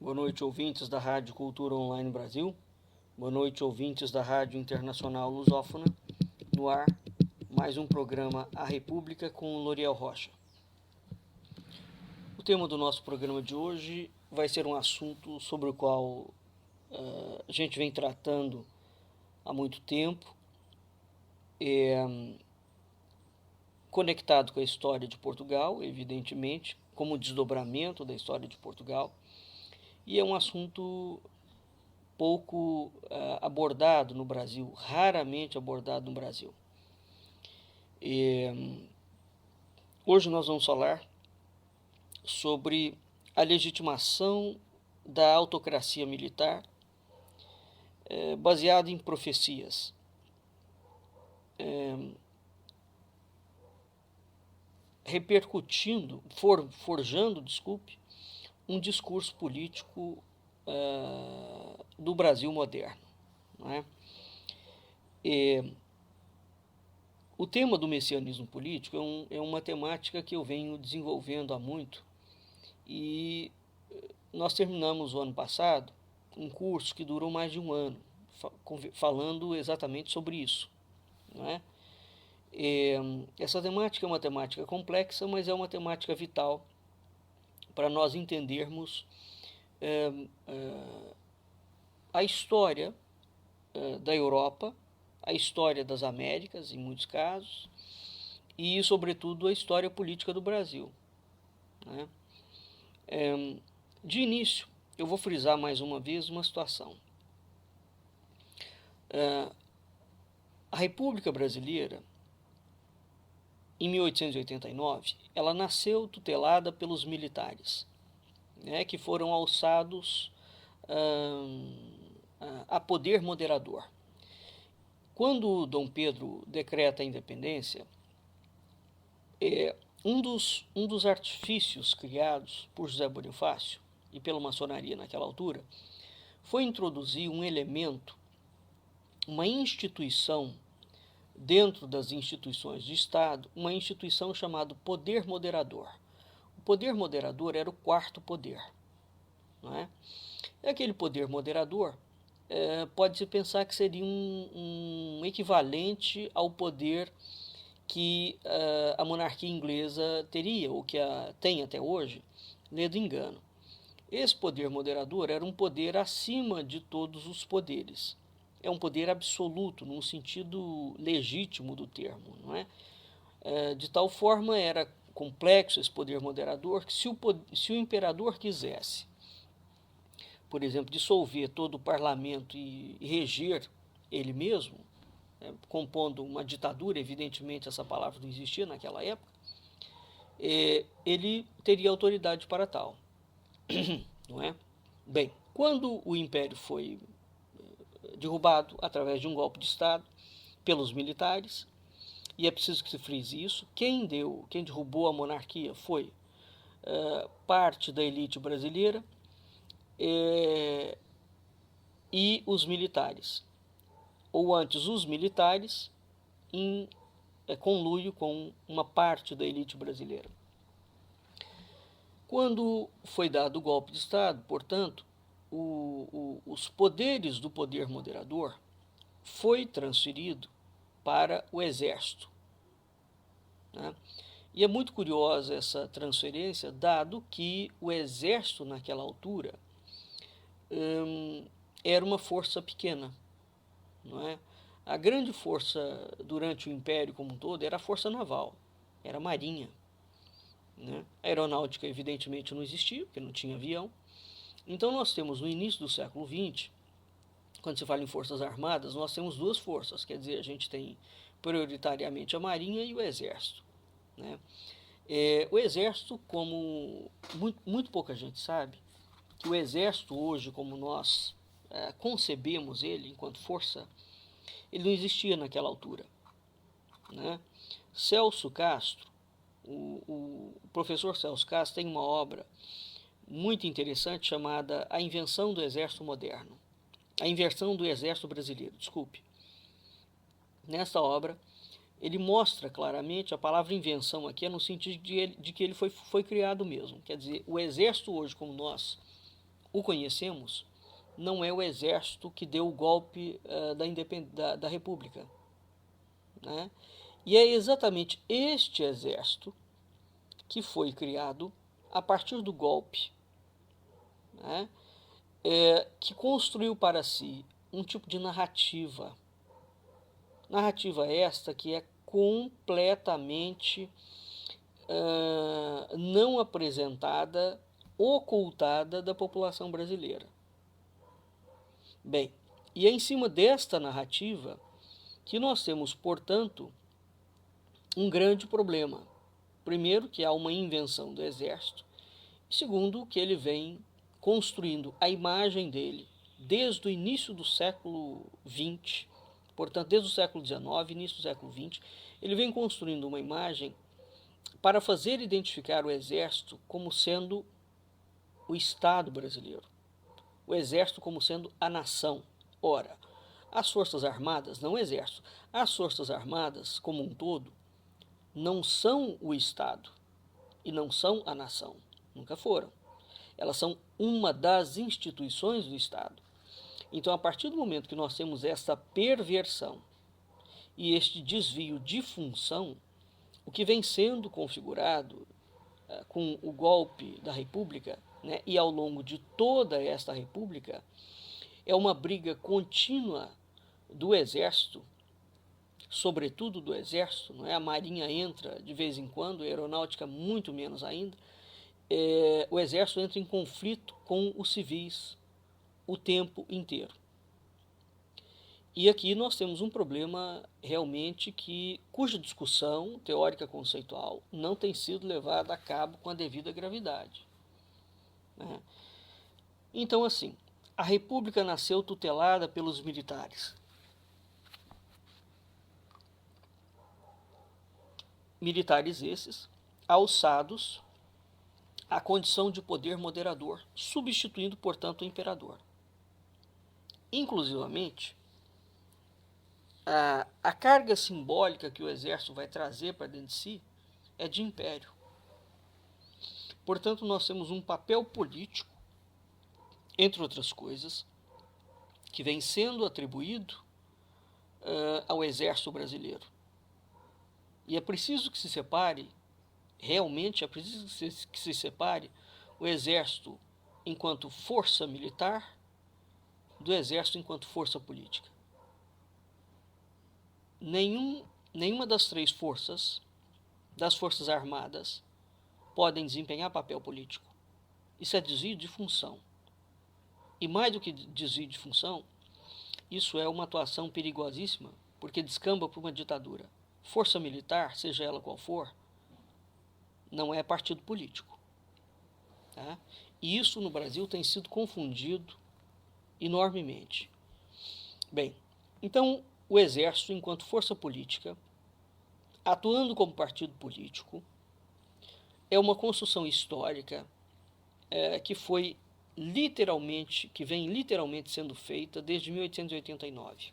Boa noite, ouvintes da Rádio Cultura Online Brasil. Boa noite, ouvintes da Rádio Internacional Lusófona. No ar, mais um programa A República com Loriel Rocha. O tema do nosso programa de hoje vai ser um assunto sobre o qual a gente vem tratando há muito tempo, conectado com a história de Portugal, evidentemente, como desdobramento da história de Portugal, e é um assunto pouco abordado no Brasil, raramente abordado no Brasil. Hoje nós vamos falar sobre a legitimação da autocracia militar baseada em profecias. Forjando, um discurso político do Brasil moderno. Não é? O tema do messianismo político é uma temática que eu venho desenvolvendo há muito, e nós terminamos o ano passado um curso que durou mais de um ano, falando exatamente sobre isso. Não é? Essa temática é uma temática complexa, mas é uma temática vital para nós entendermos a história da Europa, a história das Américas, em muitos casos, e, sobretudo, a história política do Brasil. Né? De início, eu vou frisar mais uma vez uma situação. A República Brasileira, em 1889, ela nasceu tutelada pelos militares, né, que foram alçados a poder moderador. Quando Dom Pedro decreta a independência, um dos artifícios criados por José Bonifácio e pela maçonaria naquela altura foi introduzir um elemento, uma instituição dentro das instituições de Estado, uma instituição chamada Poder Moderador. O Poder Moderador era o quarto poder. Não é? Aquele Poder Moderador pode-se pensar que seria um equivalente ao poder que a monarquia inglesa teria, ou que tem até hoje, ledo engano. Esse poder moderador era um poder acima de todos os poderes. É um poder absoluto, no sentido legítimo do termo. Não é? De tal forma era complexo esse poder moderador que se o imperador quisesse, por exemplo, dissolver todo o parlamento e reger ele mesmo, compondo uma ditadura, evidentemente essa palavra não existia naquela época, ele teria autoridade para tal. Não é? Bem, quando o Império foi derrubado através de um golpe de Estado pelos militares, e é preciso que se frise isso, quem derrubou a monarquia foi parte da elite brasileira e os militares, ou antes os militares em conluio com uma parte da elite brasileira. Quando foi dado o golpe de Estado, portanto, os poderes do poder moderador foi transferido para o Exército. Né? E é muito curiosa essa transferência, dado que o Exército, naquela altura, era uma força pequena. Não é? A grande força durante o Império como um todo era a força naval, era a marinha. Né? A aeronáutica, evidentemente, não existia, porque não tinha avião. Então, nós temos, no início do século XX, quando se fala em forças armadas, nós temos duas forças, quer dizer, a gente tem prioritariamente a marinha e o exército. Né? O exército, como muito pouca gente sabe, que o exército hoje, como nós concebemos ele enquanto força, ele não existia naquela altura. Né? Celso Castro, o professor Celso Castro tem uma obra muito interessante chamada A Invenção do Exército Moderno. A Inversão do Exército Brasileiro, desculpe. Nessa obra, ele mostra claramente, a palavra invenção aqui é no sentido de que ele foi criado mesmo. Quer dizer, o exército hoje, como nós o conhecemos, não é o exército que deu o golpe da República, né? E é exatamente este exército que foi criado a partir do golpe, né? Que construiu para si um tipo de narrativa. Narrativa esta que é completamente não apresentada, ocultada da população brasileira. Bem, e é em cima desta narrativa que nós temos, portanto, um grande problema. Primeiro, que há uma invenção do exército. Segundo, que ele vem construindo a imagem dele desde o início do século XX, portanto, desde o século XIX, início do século XX, ele vem construindo uma imagem para fazer identificar o exército como sendo o Estado brasileiro, o exército como sendo a nação. Ora, as Forças Armadas, não o exército, as Forças Armadas como um todo não são o Estado e não são a nação, nunca foram. Elas são uma das instituições do Estado. Então, a partir do momento que nós temos essa perversão e este desvio de função, o que vem sendo configurado com o golpe da República, né, e ao longo de toda esta República, é uma briga contínua do Exército, sobretudo do Exército, não é? A Marinha entra de vez em quando, a Aeronáutica muito menos ainda. O Exército entra em conflito com os civis o tempo inteiro. E aqui nós temos um problema realmente cuja discussão teórica conceitual não tem sido levada a cabo com a devida gravidade, né? Então, assim, a República nasceu tutelada pelos militares. Militares esses alçados à condição de poder moderador, substituindo, portanto, o imperador. Inclusivamente, a carga simbólica que o exército vai trazer para dentro de si é de império. Portanto, nós temos um papel político, entre outras coisas, que vem sendo atribuído ao exército brasileiro. E é preciso que se separe, realmente é preciso que se separe o exército enquanto força militar do exército enquanto força política. Nenhuma das três forças, das forças armadas, podem desempenhar papel político. Isso é desvio de função. E mais do que desvio de função, isso é uma atuação perigosíssima, porque descamba para uma ditadura. Força militar, seja ela qual for, não é partido político, tá? E isso no Brasil tem sido confundido enormemente. Bem, então o Exército, enquanto força política, atuando como partido político, é uma construção histórica que vem literalmente sendo feita desde 1889.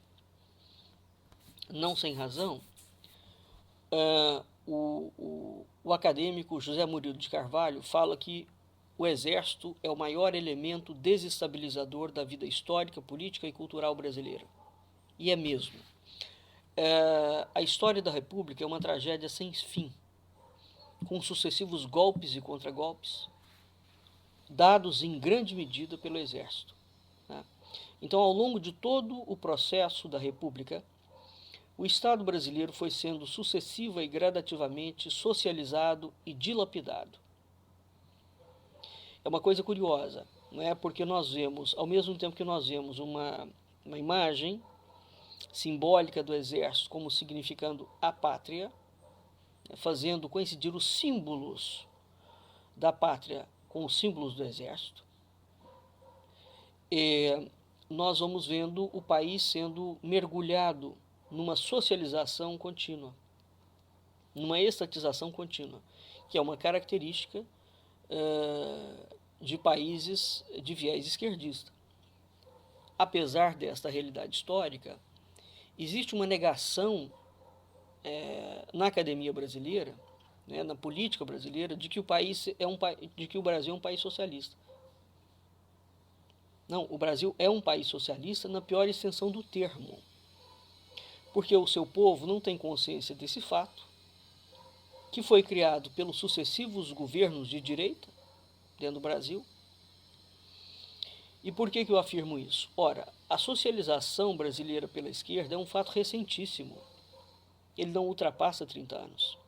Não sem razão, o acadêmico José Murilo de Carvalho fala que o Exército é o maior elemento desestabilizador da vida histórica, política e cultural brasileira. E é mesmo. A história da República é uma tragédia sem fim, com sucessivos golpes e contragolpes, dados em grande medida pelo Exército, né? Então, ao longo de todo o processo da República, o Estado brasileiro foi sendo sucessiva e gradativamente socializado e dilapidado. É uma coisa curiosa, não é? Porque nós vemos, ao mesmo tempo que nós vemos uma imagem simbólica do Exército como significando a pátria, fazendo coincidir os símbolos da pátria com os símbolos do Exército, nós vamos vendo o país sendo mergulhado numa socialização contínua, numa estatização contínua, que é uma característica de países de viés esquerdista. Apesar desta realidade histórica, existe uma negação na academia brasileira, né, na política brasileira, de que o Brasil é um país socialista. Não, o Brasil é um país socialista na pior extensão do termo, porque o seu povo não tem consciência desse fato, que foi criado pelos sucessivos governos de direita dentro do Brasil. E por que eu afirmo isso? Ora, a socialização brasileira pela esquerda é um fato recentíssimo. Ele não ultrapassa 30 anos.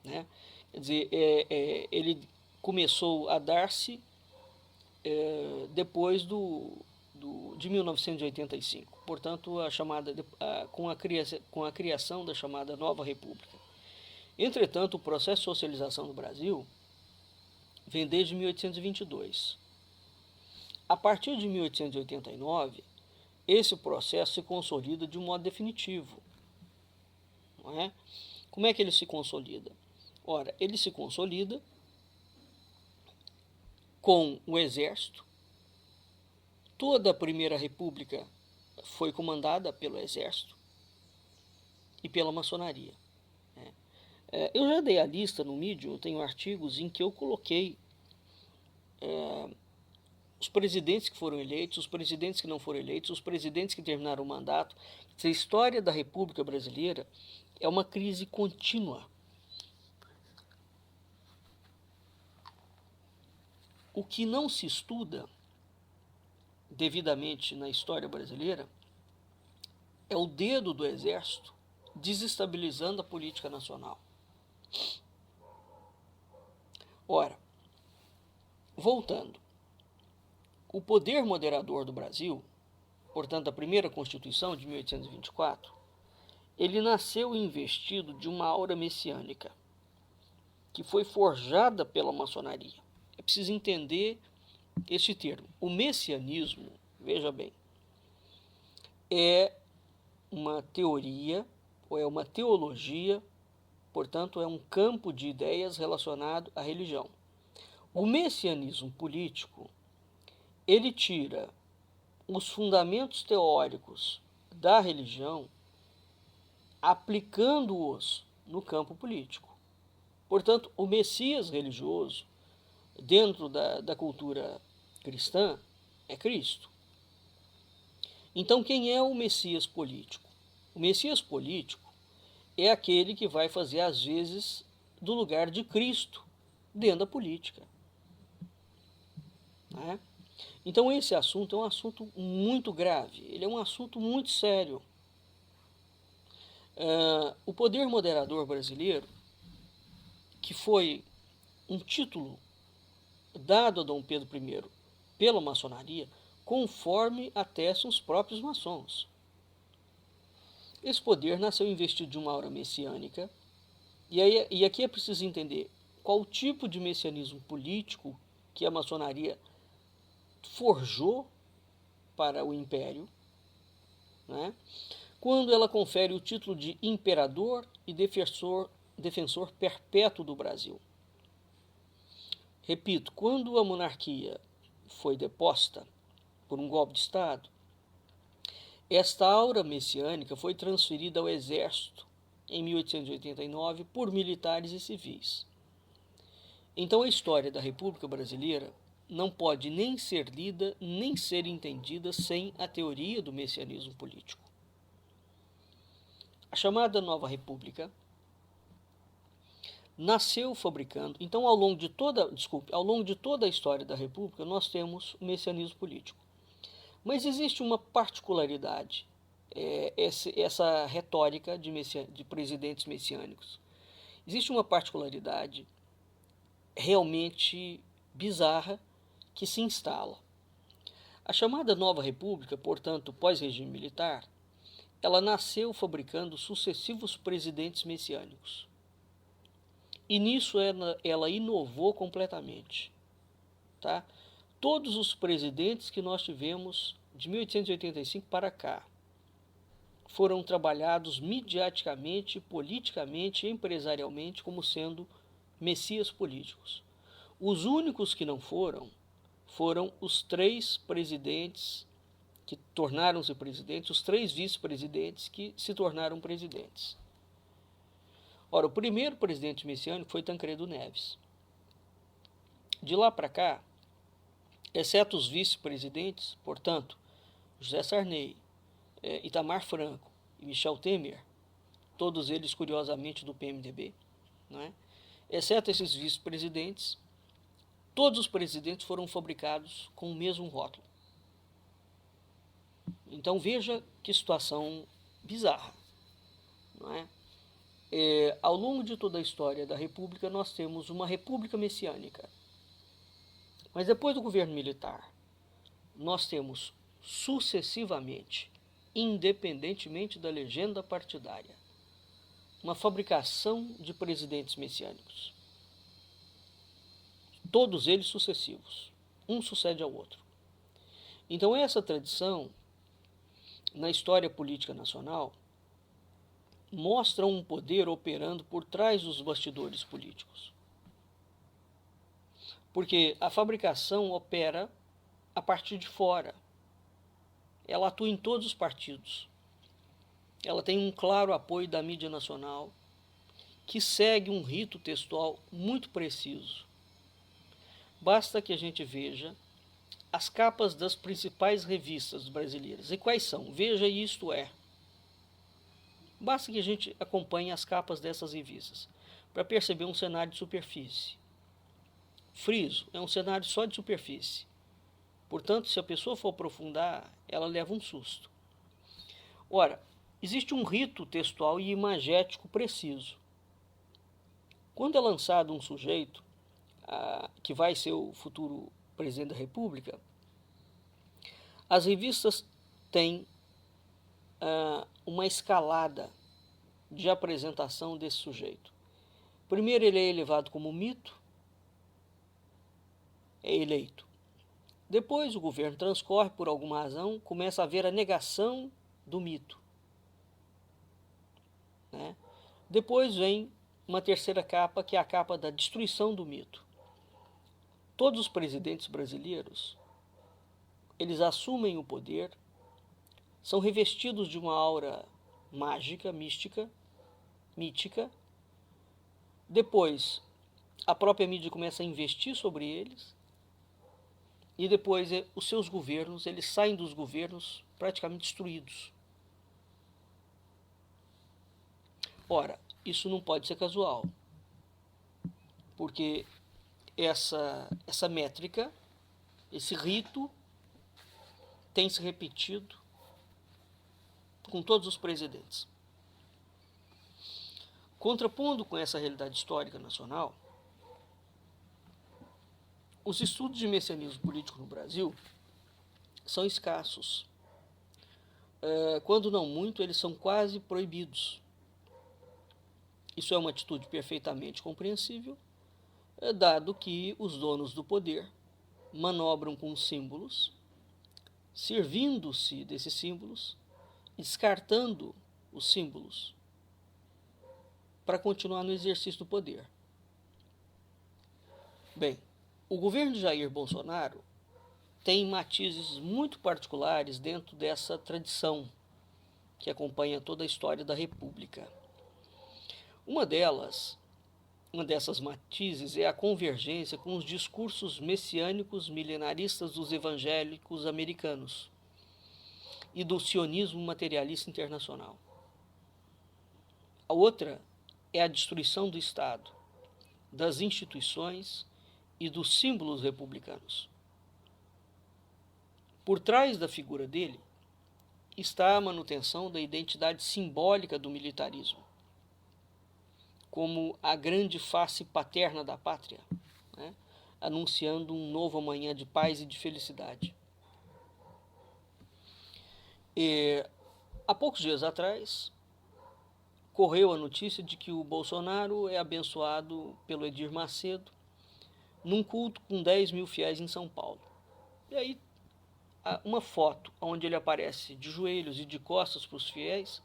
Né? Quer dizer, ele começou a dar-se depois de 1985, portanto, com a criação da chamada Nova República. Entretanto, o processo de socialização no Brasil vem desde 1822. A partir de 1889, esse processo se consolida de um modo definitivo. Não é? Como é que ele se consolida? Ora, ele se consolida com o exército. Toda a Primeira República foi comandada pelo exército e pela maçonaria. Né? Eu já dei a lista no Medium, eu tenho artigos em que eu coloquei os presidentes que foram eleitos, os presidentes que não foram eleitos, os presidentes que terminaram o mandato. A história da República Brasileira é uma crise contínua. O que não se estuda devidamente na história brasileira é o dedo do exército desestabilizando a política nacional. Ora, voltando, o poder moderador do Brasil, portanto a primeira Constituição de 1824, ele nasceu investido de uma aura messiânica, que foi forjada pela maçonaria. É preciso entender este termo. O messianismo, veja bem, é uma teoria, ou é uma teologia, portanto é um campo de ideias relacionado à religião. O messianismo político, ele tira os fundamentos teóricos da religião, aplicando-os no campo político. Portanto, o Messias religioso, dentro da cultura cristã, é Cristo. Então, quem é o Messias político? O Messias político é aquele que vai fazer, às vezes, do lugar de Cristo dentro da política. Né? Então, esse assunto é um assunto muito grave, ele é um assunto muito sério. O poder moderador brasileiro, que foi um título dado a Dom Pedro I pela maçonaria, conforme atestam os próprios maçons. Esse poder nasceu investido de uma aura messiânica, e aqui é preciso entender qual tipo de messianismo político que a maçonaria forjou para o império, né? Quando ela confere o título de imperador e defensor perpétuo do Brasil. Repito, quando a monarquia foi deposta por um golpe de Estado, esta aura messiânica foi transferida ao exército em 1889 por militares e civis. Então a história da República Brasileira não pode nem ser lida, nem ser entendida sem a teoria do messianismo político. A chamada Nova República nasceu fabricando, então ao longo de toda a história da República nós temos o messianismo político. Mas existe uma particularidade, essa retórica de presidentes messiânicos. Existe uma particularidade realmente bizarra que se instala. A chamada Nova República, portanto, pós-regime militar, ela nasceu fabricando sucessivos presidentes messiânicos. E nisso ela inovou completamente. Tá? Todos os presidentes que nós tivemos de 1885 para cá foram trabalhados midiaticamente, politicamente e empresarialmente como sendo messias políticos. Os únicos que não foram os 3 presidentes que tornaram-se presidentes, os 3 vice-presidentes que se tornaram presidentes. Ora, o primeiro presidente messiânico foi Tancredo Neves. De lá para cá, exceto os vice-presidentes, portanto, José Sarney, Itamar Franco e Michel Temer, todos eles curiosamente do PMDB, não é? Exceto esses vice-presidentes, todos os presidentes foram fabricados com o mesmo rótulo. Então veja que situação bizarra, não é? Ao longo de toda a história da República, nós temos uma república messiânica. Mas depois do governo militar, nós temos sucessivamente, independentemente da legenda partidária, uma fabricação de presidentes messiânicos. Todos eles sucessivos. Um sucede ao outro. Então essa tradição, na história política nacional, mostra um poder operando por trás dos bastidores políticos. Porque a fabricação opera a partir de fora. Ela atua em todos os partidos. Ela tem um claro apoio da mídia nacional, que segue um rito textual muito preciso. Basta que a gente veja as capas das principais revistas brasileiras. E quais são? Veja Isto É. Basta que a gente acompanhe as capas dessas revistas para perceber um cenário de superfície. Friso, é um cenário só de superfície. Portanto, se a pessoa for aprofundar, ela leva um susto. Ora, existe um rito textual e imagético preciso. Quando é lançado um sujeito que vai ser o futuro presidente da República, as revistas têm uma escalada de apresentação desse sujeito. Primeiro ele é elevado como mito, é eleito. Depois o governo transcorre por alguma razão, começa a haver a negação do mito, né? Depois vem uma terceira capa, que é a capa da destruição do mito. Todos os presidentes brasileiros, eles assumem o poder, são revestidos de uma aura mágica, mística, mítica. Depois, a própria mídia começa a investir sobre eles. E depois, os seus governos, eles saem dos governos praticamente destruídos. Ora, isso não pode ser casual, porque essa métrica, esse rito, tem se repetido com todos os presidentes. Contrapondo com essa realidade histórica nacional, os estudos de messianismo político no Brasil são escassos. Quando não muito, eles são quase proibidos. Isso é uma atitude perfeitamente compreensível, dado que os donos do poder manobram com símbolos, servindo-se desses símbolos, descartando os símbolos para continuar no exercício do poder. Bem, o governo de Jair Bolsonaro tem matizes muito particulares dentro dessa tradição que acompanha toda a história da República. Uma dessas matizes é a convergência com os discursos messiânicos milenaristas dos evangélicos americanos e do sionismo materialista internacional. A outra é a destruição do Estado, das instituições e dos símbolos republicanos. Por trás da figura dele está a manutenção da identidade simbólica do militarismo, como a grande face paterna da pátria, né? Anunciando um novo amanhã de paz e de felicidade. Há poucos dias atrás, correu a notícia de que o Bolsonaro é abençoado pelo Edir Macedo num culto com 10 mil fiéis em São Paulo. E aí, uma foto onde ele aparece de joelhos e de costas para os fiéis,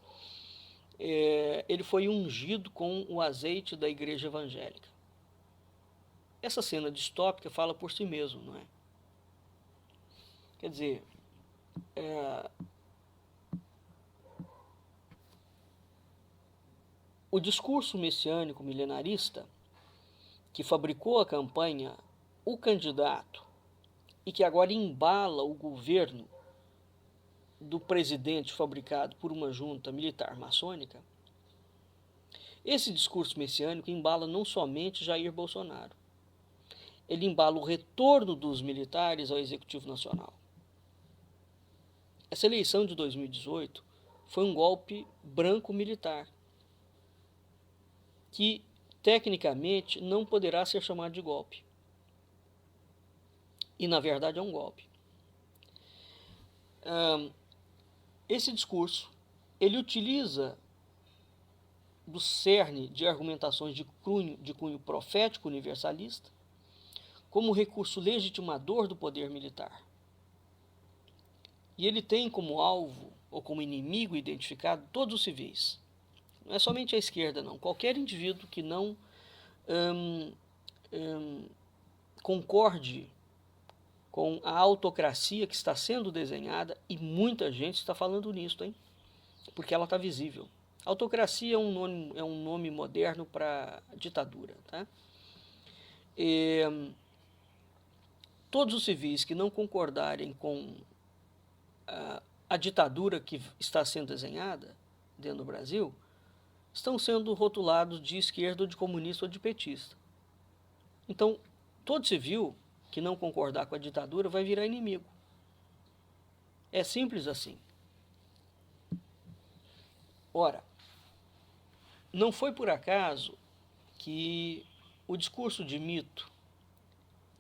ele foi ungido com o azeite da igreja evangélica. Essa cena distópica fala por si mesmo, não é? Quer dizer, o discurso messiânico milenarista que fabricou a campanha, o candidato e que agora embala o governo do presidente fabricado por uma junta militar maçônica, esse discurso messiânico embala não somente Jair Bolsonaro, ele embala o retorno dos militares ao Executivo Nacional. Essa eleição de 2018 foi um golpe branco-militar, que tecnicamente não poderá ser chamado de golpe. E, na verdade, é um golpe. Esse discurso, ele utiliza do cerne de argumentações de cunho profético universalista como recurso legitimador do poder militar. E ele tem como alvo, ou como inimigo identificado, todos os civis. Não é somente a esquerda, não. Qualquer indivíduo que não concorde com a autocracia que está sendo desenhada, e muita gente está falando nisso, hein? Porque ela está visível. Autocracia é um nome moderno para ditadura. Tá? Todos os civis que não concordarem com a ditadura que está sendo desenhada dentro do Brasil estão sendo rotulados de esquerda, ou de comunista, ou de petista. Então, todo civil que não concordar com a ditadura vai virar inimigo. É simples assim. Ora, não foi por acaso que o discurso de mito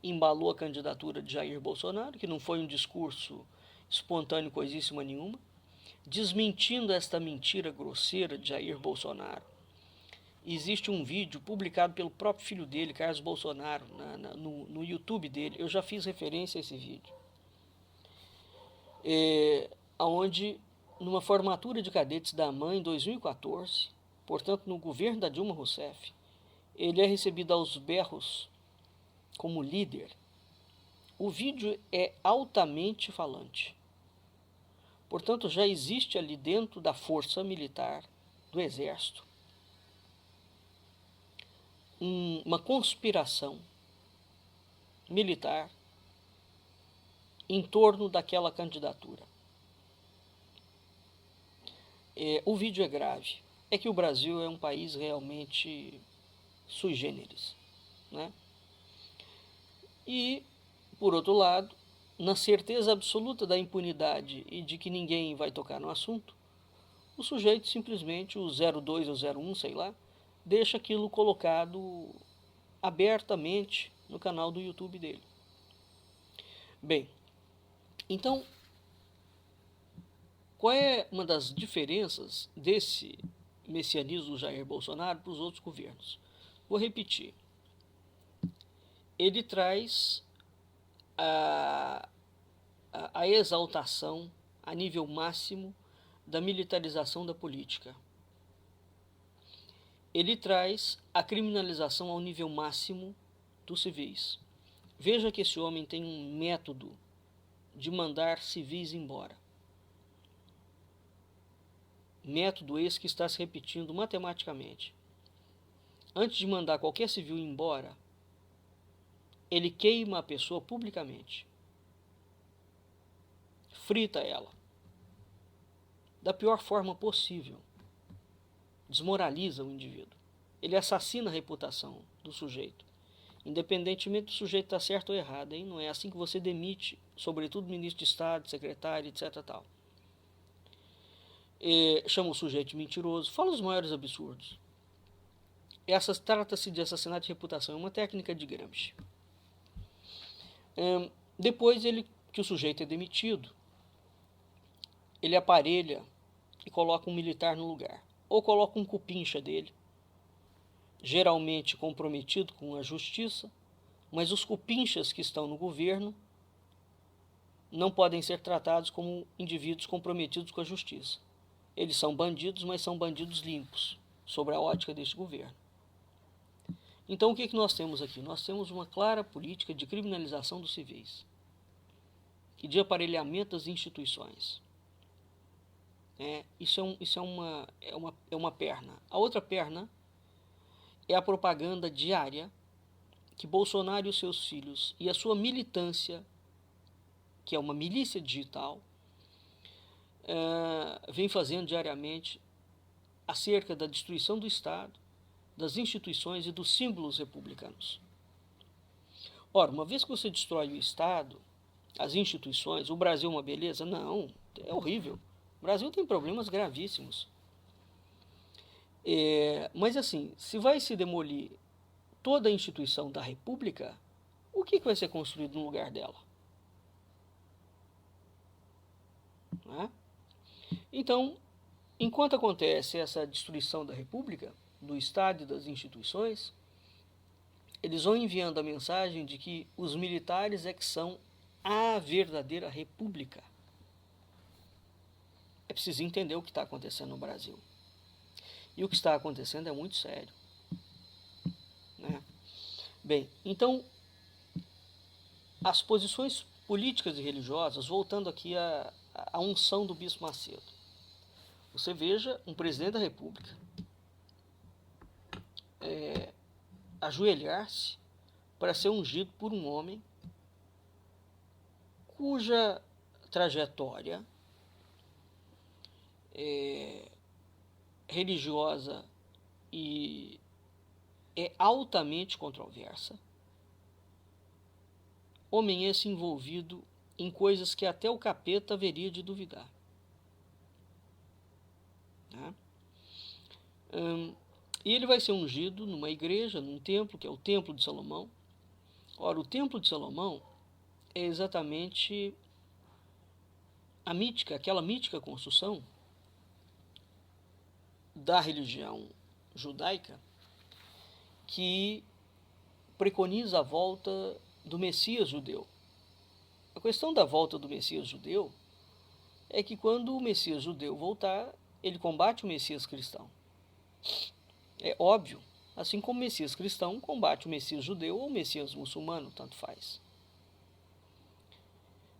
embalou a candidatura de Jair Bolsonaro, que não foi um discurso espontâneo, coisíssima nenhuma, desmentindo esta mentira grosseira de Jair Bolsonaro. Existe um vídeo publicado pelo próprio filho dele, Carlos Bolsonaro, no YouTube dele. Eu já fiz referência a esse vídeo. Onde, numa formatura de cadetes da AMAN em 2014, portanto no governo da Dilma Rousseff, ele é recebido aos berros como líder. O vídeo é altamente falante. Portanto, já existe ali dentro da força militar, do exército, uma conspiração militar em torno daquela candidatura. O vídeo é grave. É que o Brasil é um país realmente sui generis, né? E, por outro lado, na certeza absoluta da impunidade e de que ninguém vai tocar no assunto, o sujeito simplesmente, o 02 ou 01, sei lá, deixa aquilo colocado abertamente no canal do YouTube dele. Bem, então, qual é uma das diferenças desse messianismo do Jair Bolsonaro para os outros governos? Vou repetir. Ele traz a exaltação a nível máximo da militarização da política. Ele traz a criminalização ao nível máximo dos civis. Veja que esse homem tem um método de mandar civis embora. Método esse que está se repetindo matematicamente. Antes de mandar qualquer civil embora, ele queima a pessoa publicamente. Frita ela. Da pior forma possível. Desmoraliza o indivíduo. Ele assassina a reputação do sujeito. Independentemente do sujeito estar certo ou errado, hein? Não é assim que você demite, sobretudo ministro de Estado, secretário, etc. Tal. Chama o sujeito de mentiroso, fala os maiores absurdos. Trata-se de assassinato de reputação, é uma técnica de Gramsci. Depois que o sujeito é demitido, ele aparelha e coloca um militar no lugar. Ou coloca um cupincha dele, geralmente comprometido com a justiça, mas os cupinchas que estão no governo não podem ser tratados como indivíduos comprometidos com a justiça. Eles são bandidos, mas são bandidos limpos, sob a ótica deste governo. Então, o que nós temos aqui? Nós temos uma clara política de criminalização dos civis e de aparelhamento das instituições. Isso é uma perna. A outra perna é a propaganda diária que Bolsonaro e os seus filhos e a sua militância que é uma milícia digital, vem fazendo diariamente acerca da destruição do Estado, das instituições e dos símbolos republicanos. Ora, uma vez que você destrói o Estado, as instituições, o Brasil é uma beleza? Não, é horrível. O Brasil tem problemas gravíssimos. Mas assim, se vai se demolir toda a instituição da República, o que vai ser construído no lugar dela? Não é? Então, enquanto acontece essa destruição da República, do Estado e das instituições, eles vão enviando a mensagem de que os militares é que são a verdadeira República. É preciso entender o que está acontecendo no Brasil. E o que está acontecendo é muito sério. Né? Bem, então, as posições políticas e religiosas, voltando aqui à unção do Bispo Macedo. Você veja um presidente da República ajoelhar-se para ser ungido por um homem cuja trajetória religiosa é altamente controversa. Homem esse envolvido em coisas que até o capeta haveria de duvidar. Né? E ele vai ser ungido numa igreja, num templo, que é o Templo de Salomão. Ora, o Templo de Salomão é exatamente aquela mítica construção da religião judaica que preconiza a volta do Messias judeu. A questão da volta do Messias judeu é que quando o Messias judeu voltar, ele combate o Messias cristão. É óbvio, assim como o Messias cristão combate o Messias judeu ou o Messias muçulmano, tanto faz.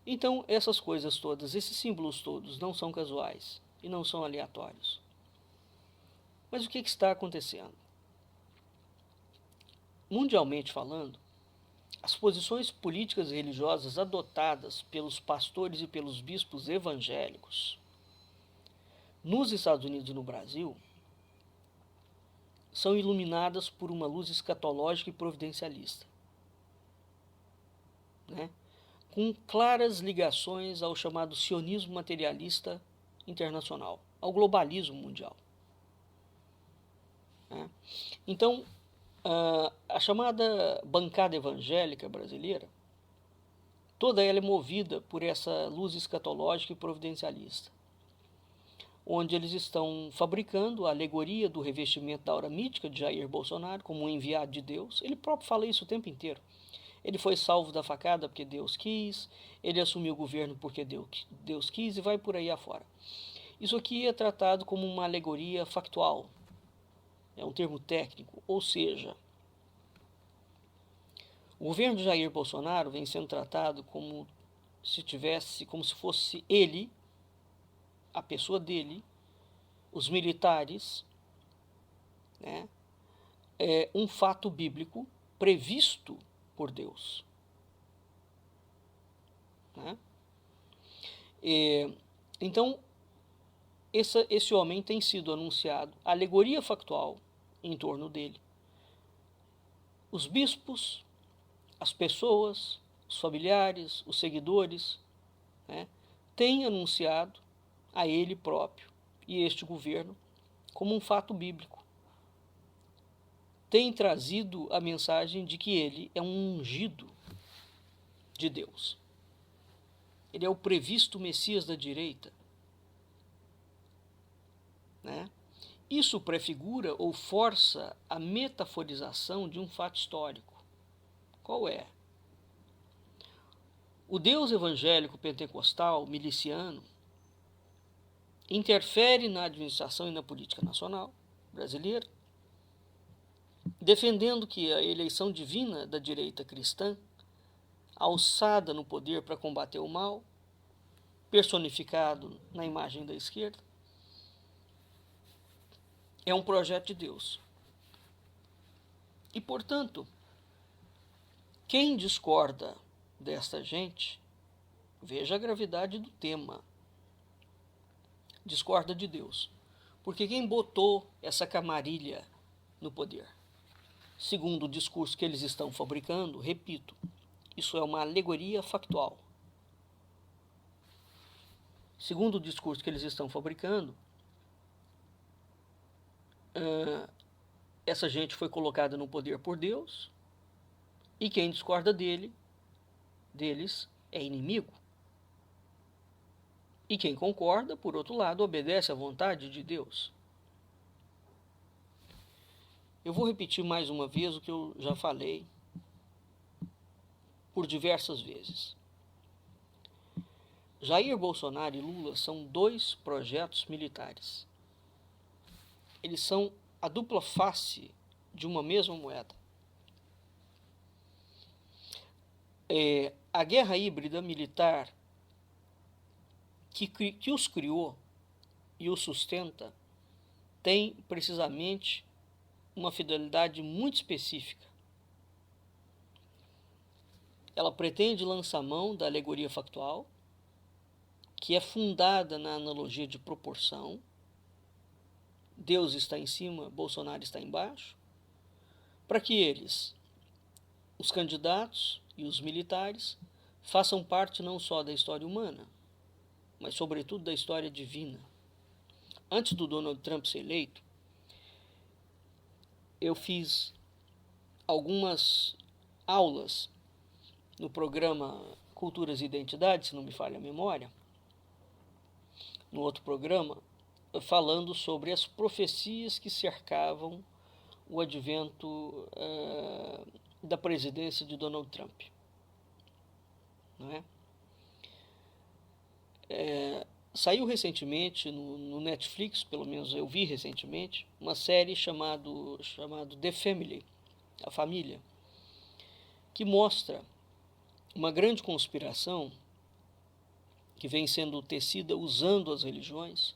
Então, essas coisas todas, esses símbolos todos não são casuais e não são aleatórios. Mas o que está acontecendo? Mundialmente falando, as posições políticas e religiosas adotadas pelos pastores e pelos bispos evangélicos nos Estados Unidos e no Brasil são iluminadas por uma luz escatológica e providencialista, né? Com claras ligações ao chamado sionismo materialista internacional, ao globalismo mundial. Né? Então, a chamada bancada evangélica brasileira, toda ela é movida por essa luz escatológica e providencialista, onde eles estão fabricando a alegoria do revestimento da aura mítica de Jair Bolsonaro como um enviado de Deus. Ele próprio fala isso o tempo inteiro. Ele foi salvo da facada porque Deus quis, ele assumiu o governo porque Deus quis e vai por aí afora. Isso aqui é tratado como uma alegoria factual, é um termo técnico, ou seja, o governo de Jair Bolsonaro vem sendo tratado como se fosse ele, a pessoa dele, os militares, né, um fato bíblico previsto por Deus. Né? Então, esse homem tem sido anunciado, a alegoria factual em torno dele. Os bispos, as pessoas, os familiares, os seguidores, né, têm anunciado a ele próprio e este governo como um fato bíblico. Tem trazido a mensagem de que ele é um ungido de Deus. Ele é o previsto Messias da direita. Né? Isso prefigura ou força a metaforização de um fato histórico. Qual é? O Deus evangélico pentecostal miliciano interfere na administração e na política nacional brasileira, defendendo que a eleição divina da direita cristã, alçada no poder para combater o mal, personificado na imagem da esquerda, é um projeto de Deus. E, portanto, quem discorda desta gente Veja a gravidade do tema. Discorda de Deus. Porque quem botou essa camarilha no poder? Segundo o discurso que eles estão fabricando, repito, isso é uma alegoria factual. Segundo o discurso que eles estão fabricando, essa gente foi colocada no poder por Deus, e quem discorda deles é inimigo. E quem concorda, por outro lado, obedece à vontade de Deus. Eu vou repetir mais uma vez o que eu já falei por diversas vezes. Jair Bolsonaro e Lula são dois projetos militares. Eles são a dupla face de uma mesma moeda. A guerra híbrida militar que os criou e os sustenta tem precisamente uma finalidade muito específica. Ela pretende lançar mão da alegoria factual, que é fundada na analogia de proporção. Deus está em cima, Bolsonaro está embaixo, para que eles, os candidatos e os militares, façam parte não só da história humana, mas sobretudo da história divina. Antes do Donald Trump ser eleito, eu fiz algumas aulas no programa Culturas e Identidades, se não me falha a memória, no outro programa, falando sobre as profecias que cercavam o advento da presidência de Donald Trump. Não é? Saiu recentemente no Netflix, pelo menos eu vi recentemente, uma série chamado The Family, a família, que mostra uma grande conspiração que vem sendo tecida usando as religiões,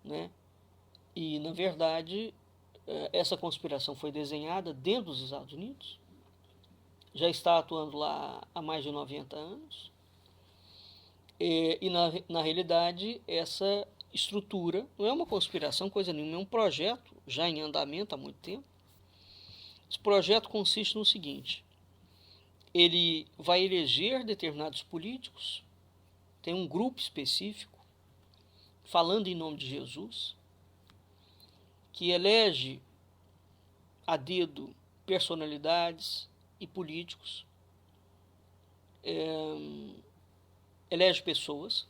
né? E, na verdade, essa conspiração foi desenhada dentro dos Estados Unidos, já está atuando lá há mais de 90 anos, e na realidade, essa estrutura não é uma conspiração, coisa nenhuma, é um projeto já em andamento há muito tempo. Esse projeto consiste no seguinte: ele vai eleger determinados políticos, tem um grupo específico, falando em nome de Jesus, que elege a dedo personalidades e políticos, elege pessoas,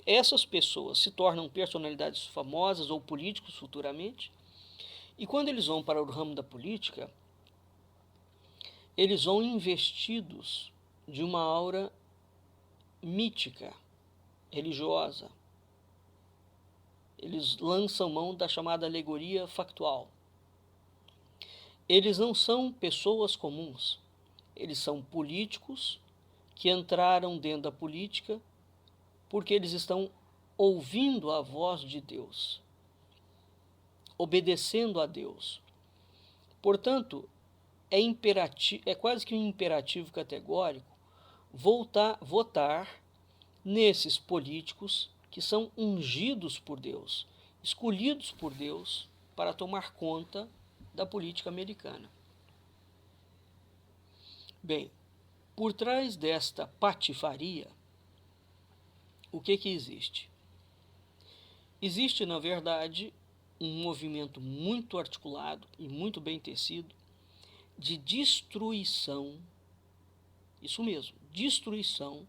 essas pessoas se tornam personalidades famosas ou políticos futuramente, e quando eles vão para o ramo da política, eles vão investidos de uma aura mítica, religiosa. Eles lançam mão da chamada alegoria factual. Eles não são pessoas comuns, eles são políticos que entraram dentro da política porque eles estão ouvindo a voz de Deus, obedecendo a Deus. Portanto, é quase que um imperativo categórico votar nesses políticos que são ungidos por Deus, escolhidos por Deus para tomar conta da política americana. Bem, por trás desta patifaria, o que existe? Existe, na verdade, um movimento muito articulado e muito bem tecido de destruição, isso mesmo, destruição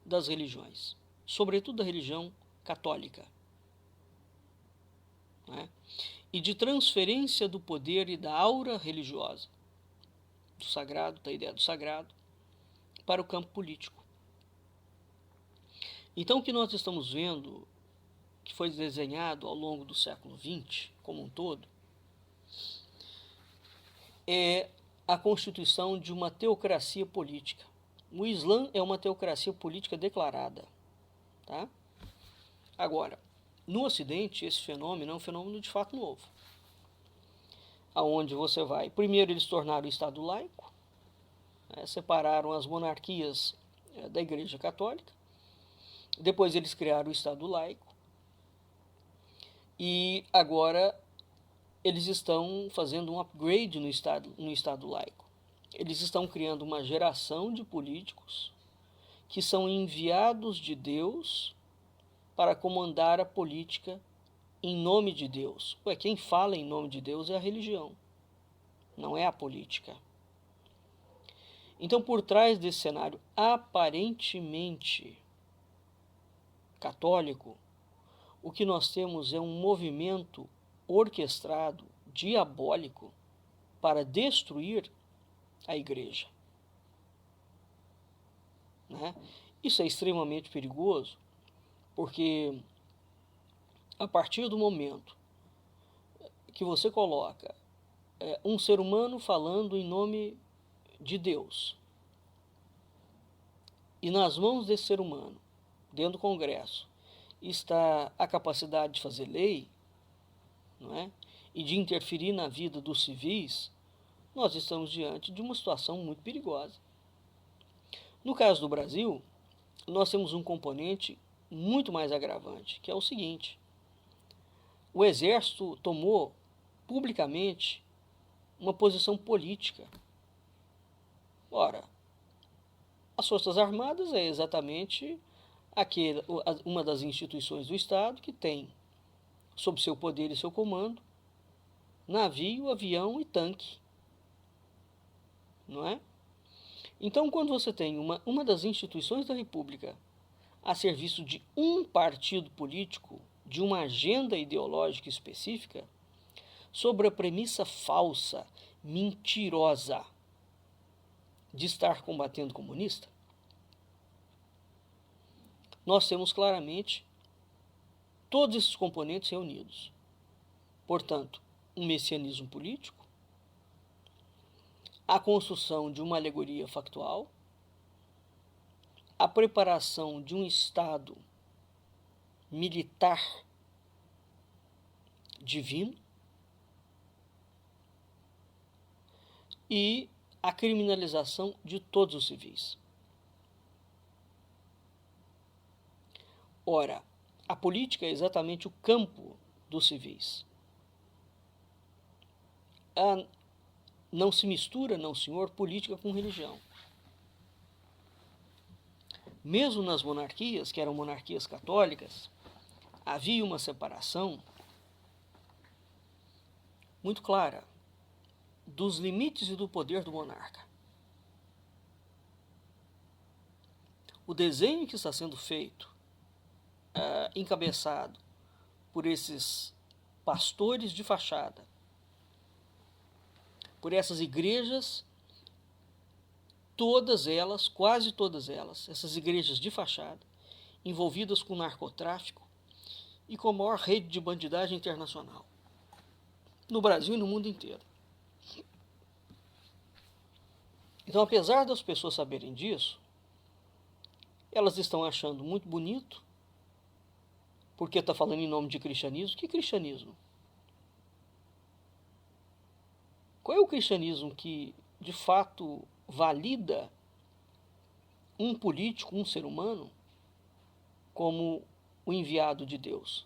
das religiões, sobretudo da religião católica, né? E de transferência do poder e da aura religiosa, do sagrado, da ideia do sagrado, para o campo político. Então, o que nós estamos vendo, que foi desenhado ao longo do século XX, como um todo, é a constituição de uma teocracia política. O Islã é uma teocracia política declarada. Tá? Agora, no Ocidente, esse fenômeno é um fenômeno de fato novo. Aonde você vai? Primeiro, eles tornaram o Estado laico, separaram as monarquias da Igreja Católica. Depois eles criaram o Estado laico. E agora eles estão fazendo um upgrade no Estado laico. Eles estão criando uma geração de políticos que são enviados de Deus para comandar a política em nome de Deus. Ué, quem fala em nome de Deus é a religião, não é a política. Então, por trás desse cenário aparentemente católico, o que nós temos é um movimento orquestrado, diabólico, para destruir a igreja. Né? Isso é extremamente perigoso, porque a partir do momento que você coloca um ser humano falando em nome de Deus, e nas mãos desse ser humano, dentro do Congresso, está a capacidade de fazer lei, não é? E de interferir na vida dos civis, nós estamos diante de uma situação muito perigosa. No caso do Brasil, nós temos um componente muito mais agravante, que é o seguinte: o Exército tomou publicamente uma posição política. Ora, as Forças Armadas é exatamente uma das instituições do Estado que tem, sob seu poder e seu comando, navio, avião e tanque. Não é? Então, quando você tem uma das instituições da República a serviço de um partido político, de uma agenda ideológica específica, sobre a premissa falsa, mentirosa, de estar combatendo o comunista, nós temos claramente todos esses componentes reunidos. Portanto, um messianismo político, a construção de uma alegoria factual, a preparação de um Estado militar divino e a criminalização de todos os civis. Ora, a política é exatamente o campo dos civis. Não se mistura, não senhor, política com religião. Mesmo nas monarquias, que eram monarquias católicas, havia uma separação muito clara dos limites e do poder do monarca. O desenho que está sendo feito, encabeçado por esses pastores de fachada, por essas igrejas, todas elas, quase todas elas, essas igrejas de fachada, envolvidas com narcotráfico e com a maior rede de bandidagem internacional, no Brasil e no mundo inteiro. Então, apesar das pessoas saberem disso, elas estão achando muito bonito, porque está falando em nome de cristianismo. Que cristianismo? Qual é o cristianismo que, de fato, valida um político, um ser humano, como o enviado de Deus?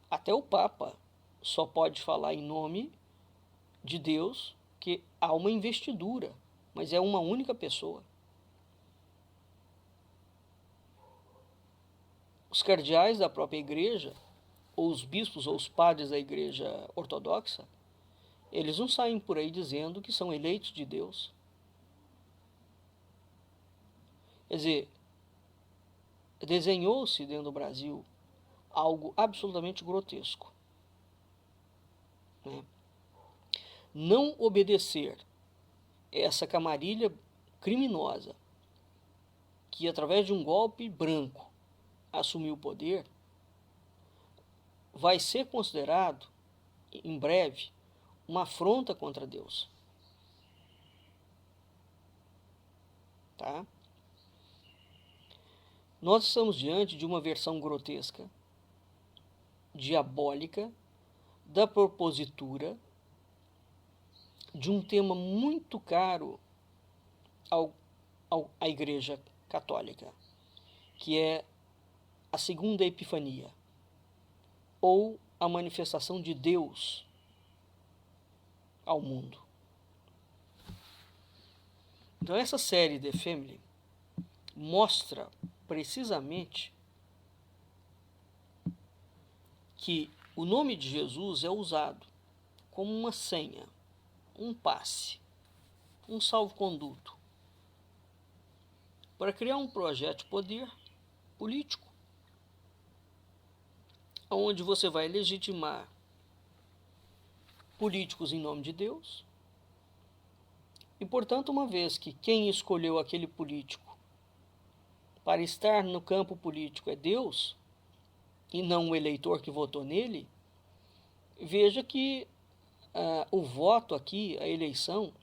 Até o Papa só pode falar em nome de Deus, que há uma investidura, mas é uma única pessoa. Os cardeais da própria igreja, ou os bispos ou os padres da igreja ortodoxa, eles não saem por aí dizendo que são eleitos de Deus. Quer dizer, desenhou-se dentro do Brasil algo absolutamente grotesco. Né? Não obedecer essa camarilha criminosa que, através de um golpe branco, assumiu o poder, vai ser considerado, em breve, uma afronta contra Deus. Tá? Nós estamos diante de uma versão grotesca, diabólica, da propositura de um tema muito caro à Igreja Católica, que é a segunda Epifania, ou a manifestação de Deus ao mundo. Então, essa série The Family mostra precisamente que o nome de Jesus é usado como uma senha, um passe, um salvo-conduto para criar um projeto de poder político, onde você vai legitimar políticos em nome de Deus. E, portanto, uma vez que quem escolheu aquele político para estar no campo político é Deus, e não o eleitor que votou nele, veja que o voto aqui, a eleição,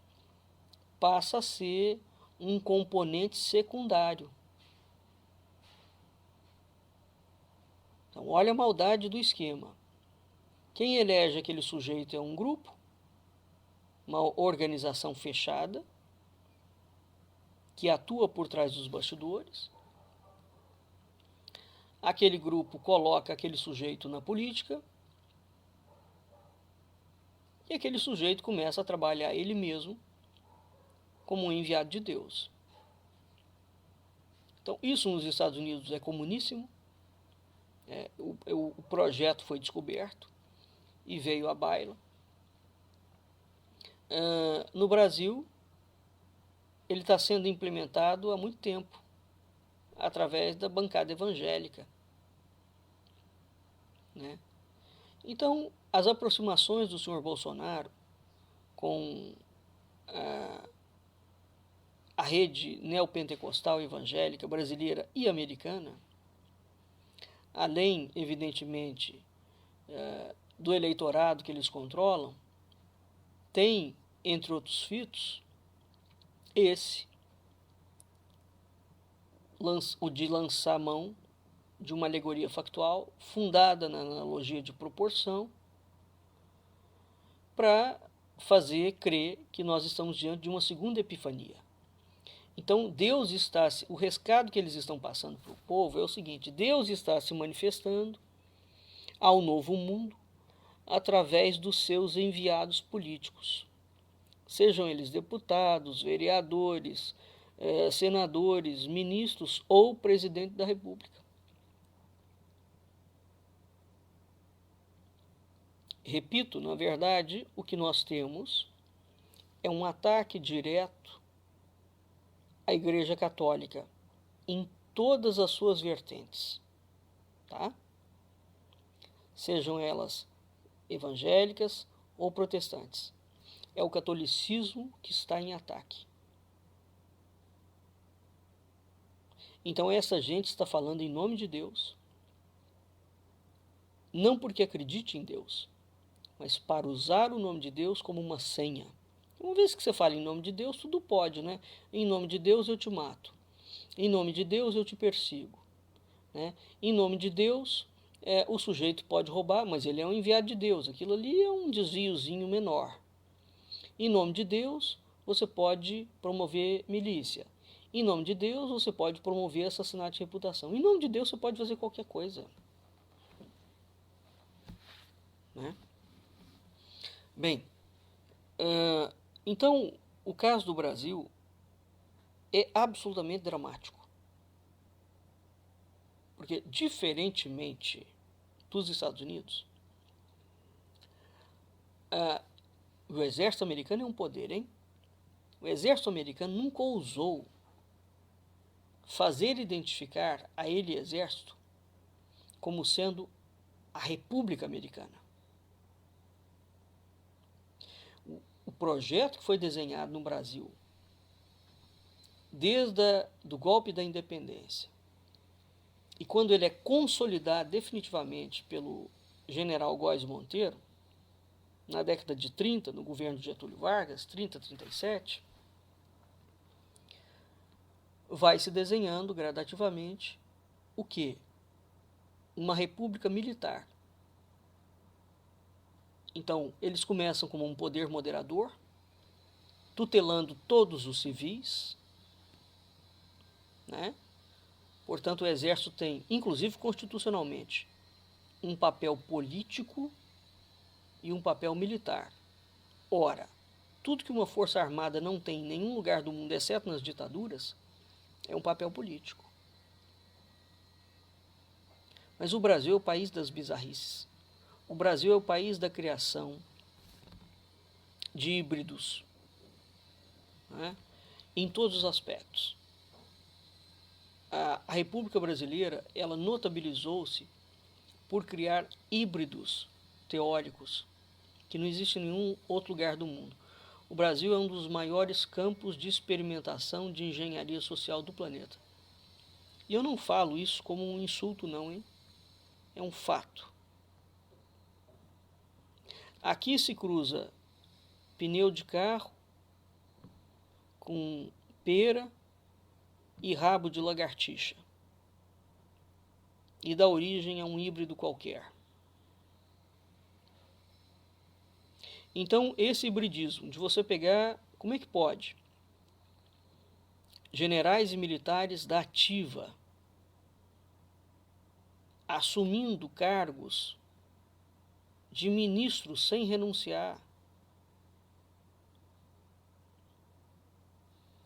passa a ser um componente secundário. Então, olha a maldade do esquema. Quem elege aquele sujeito é um grupo, uma organização fechada, que atua por trás dos bastidores. Aquele grupo coloca aquele sujeito na política, e aquele sujeito começa a trabalhar ele mesmo como um enviado de Deus. Então, isso nos Estados Unidos é comuníssimo. O projeto foi descoberto e veio à baila. No Brasil, ele está sendo implementado há muito tempo, através da bancada evangélica, né? Então, as aproximações do senhor Bolsonaro com a rede neopentecostal evangélica brasileira e americana, além, evidentemente, do eleitorado que eles controlam, tem, entre outros fitos, o de lançar mão de uma alegoria factual fundada na analogia de proporção, para fazer crer que nós estamos diante de uma segunda epifania. Então, o rescado que eles estão passando para o povo é o seguinte: Deus está se manifestando ao novo mundo através dos seus enviados políticos, sejam eles deputados, vereadores, senadores, ministros ou presidente da República. Repito, na verdade, o que nós temos é um ataque direto à Igreja Católica em todas as suas vertentes, tá? Sejam elas evangélicas ou protestantes. É o catolicismo que está em ataque. Então, essa gente está falando em nome de Deus, não porque acredite em Deus, mas para usar o nome de Deus como uma senha. Uma vez que você fala em nome de Deus, tudo pode, né? Em nome de Deus eu te mato. Em nome de Deus eu te persigo. Né? Em nome de Deus, o sujeito pode roubar, mas ele é um enviado de Deus. Aquilo ali é um desviozinho menor. Em nome de Deus, você pode promover milícia. Em nome de Deus, você pode promover assassinato de reputação. Em nome de Deus, você pode fazer qualquer coisa. Né? Bem, então, o caso do Brasil é absolutamente dramático. Porque, diferentemente dos Estados Unidos, o exército americano é um poder, hein? O exército americano nunca ousou fazer identificar a ele, exército, como sendo a República Americana. O projeto que foi desenhado no Brasil, desde o golpe da independência, e quando ele é consolidado definitivamente pelo general Góes Monteiro, na década de 30, no governo de Getúlio Vargas, 30, 37, vai se desenhando gradativamente o quê? Uma república militar. Então, eles começam como um poder moderador, tutelando todos os civis, né? Portanto, o Exército tem, inclusive constitucionalmente, um papel político e um papel militar. Ora, tudo que uma força armada não tem em nenhum lugar do mundo, exceto nas ditaduras, é um papel político. Mas o Brasil é o país das bizarrices. O Brasil é o país da criação de híbridos, né? Em todos os aspectos. A República Brasileira, ela notabilizou-se por criar híbridos teóricos que não existe em nenhum outro lugar do mundo. O Brasil é um dos maiores campos de experimentação de engenharia social do planeta. E eu não falo isso como um insulto não, hein? É um fato. Aqui se cruza pneu de carro com pera e rabo de lagartixa. E dá origem a um híbrido qualquer. Então, esse hibridismo de você pegar, como é que pode? Generais e militares da ativa assumindo cargos de ministros sem renunciar.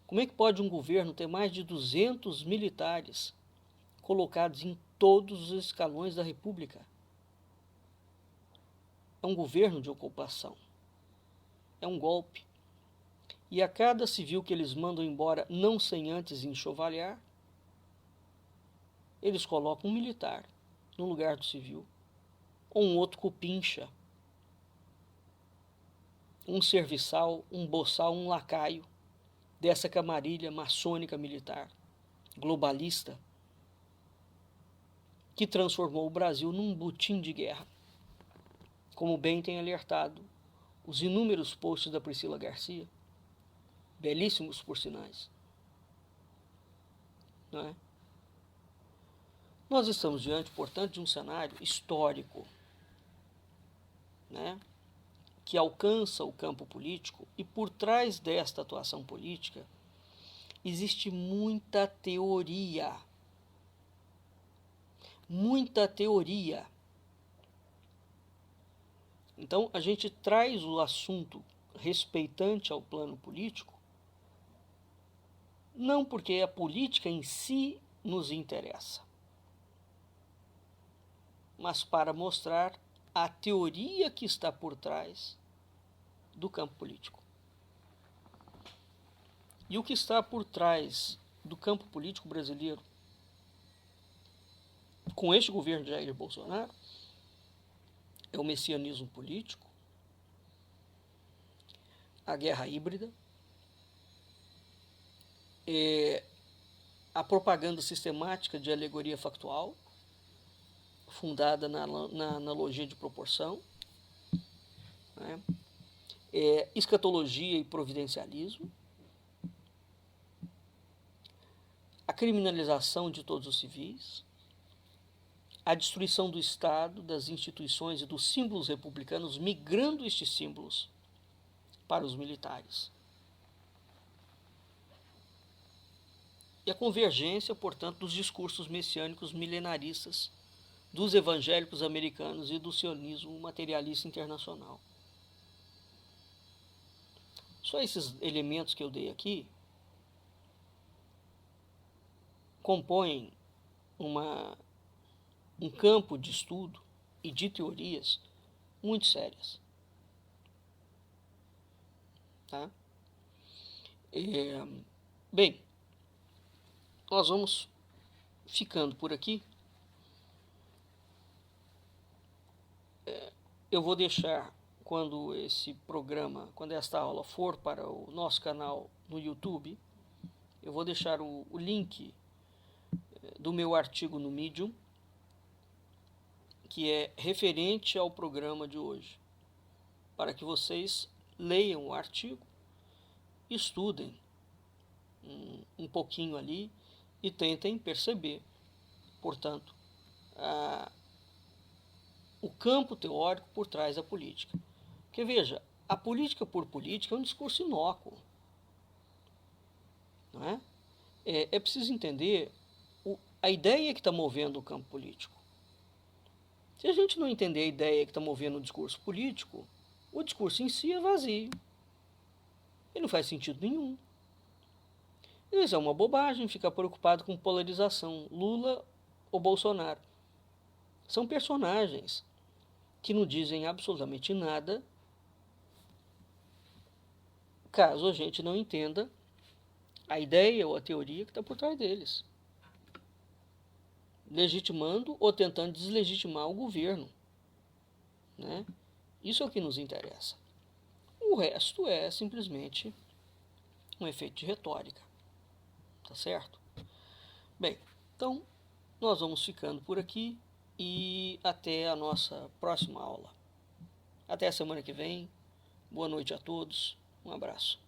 Como é que pode um governo ter mais de 200 militares colocados em todos os escalões da República? É um governo de ocupação. É um golpe. E a cada civil que eles mandam embora, não sem antes enxovalhar, eles colocam um militar no lugar do civil, ou um outro cupincha, um serviçal, um boçal, um lacaio dessa camarilha maçônica militar, globalista, que transformou o Brasil num butim de guerra, como bem tem alertado os inúmeros posts da Priscila Garcia, belíssimos por sinais. Não é? Nós estamos diante, portanto, de um cenário histórico, né, que alcança o campo político, e por trás desta atuação política existe muita teoria. Muita teoria. Então, a gente traz o assunto respeitante ao plano político, não porque a política em si nos interessa, mas para mostrar a teoria que está por trás do campo político. E o que está por trás do campo político brasileiro, com este governo de Jair Bolsonaro, é o messianismo político, a guerra híbrida, a propaganda sistemática de alegoria factual, fundada na analogia de proporção, né? Escatologia e providencialismo, a criminalização de todos os civis, a destruição do Estado, das instituições e dos símbolos republicanos, migrando estes símbolos para os militares. E a convergência, portanto, dos discursos messiânicos milenaristas dos evangélicos americanos e do sionismo materialista internacional. Só esses elementos que eu dei aqui compõem um campo de estudo e de teorias muito sérias. Tá? Bem, nós vamos ficando por aqui. Eu vou deixar, quando esta aula for para o nosso canal no YouTube, eu vou deixar o link do meu artigo no Medium, que é referente ao programa de hoje, para que vocês leiam o artigo, estudem um pouquinho ali e tentem perceber, portanto, o campo teórico por trás da política. Porque, veja, a política por política é um discurso inócuo, não é? É preciso entender a ideia que está movendo o campo político. Se a gente não entender a ideia que está movendo o discurso político, o discurso em si é vazio. Ele não faz sentido nenhum. Isso é uma bobagem ficar preocupado com polarização, Lula ou Bolsonaro. São personagens que não dizem absolutamente nada caso a gente não entenda a ideia ou a teoria que está por trás deles, legitimando ou tentando deslegitimar o governo, né? Isso é o que nos interessa. O resto é simplesmente um efeito de retórica, tá certo? Bem, então nós vamos ficando por aqui e até a nossa próxima aula. Até a semana que vem. Boa noite a todos. Um abraço.